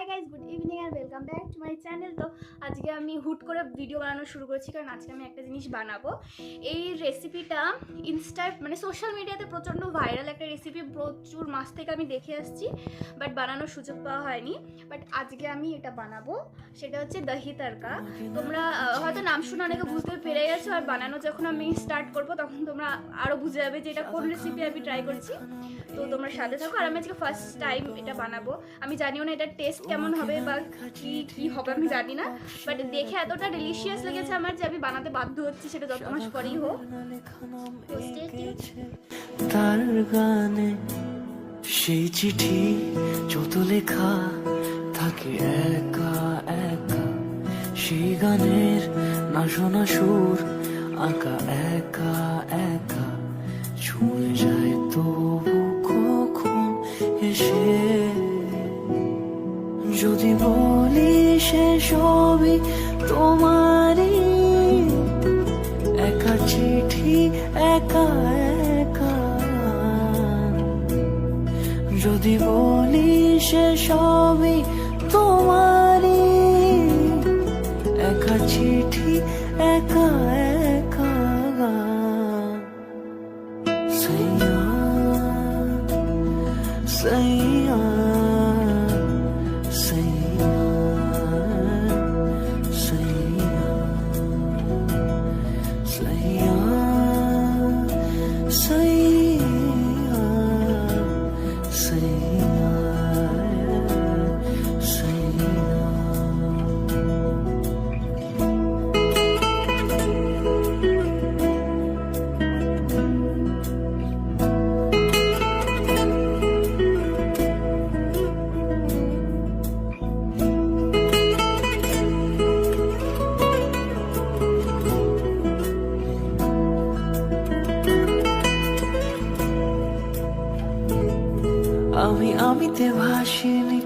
Hi guys, good evening and welcome back to my channel. তো আজকে আমি হুট করে ভিডিও বানানো শুরু করেছি, কারণ আজকে আমি একটা জিনিস বানাবো। এই রেসিপিটা মানে সোশ্যাল মিডিয়াতে প্রচণ্ড ভাইরাল একটা রেসিপি, প্রচুর মাস থেকে আমি দেখে আসছি, বাট বানানোর সুযোগ পাওয়া হয়নি। বাট আজকে আমি এটা বানাবো, সেটা হচ্ছে দহি তড়কা। তোমরা হয়তো নাম শুনে অনেকে বুঝতে পেরে গেছো, আর বানানো যখন আমি স্টার্ট করবো তখন তোমরা আরও বুঝে যাবে যে এটা কোন রেসিপি আমি ট্রাই করছি। তো তোমরা সাথে থাকো। আর আমি আজকে ফার্স্ট টাইম এটা বানাবো, আমি জানিও না এটার টেস্ট কেমন হবে বা কি হবে আমি জানি না, বাট দেখে এতটা ডেলিশিয়াস লেগেছে আমার যে আমি বানাতে বাধ্য হচ্ছি, সেটা যত মাস পরেই হোক। তার গানে সেই চিঠি যত লেখা থাকে একা একা, সেই গানের না শোনা সুর আঁকা একা একা, ছুঁয়ে যায় তবু কখন এসে যদি বলি সে সবই তোমারই, একা চিঠি একা একা, যদি বলি সে সবই তোমারই, একা চিঠি একা একা। সাইয়া সাইয়া সাইয়া সাইয়া সাইয়া সাইয়া সাইয়া সাইয়া। আমিতে ভাসিনি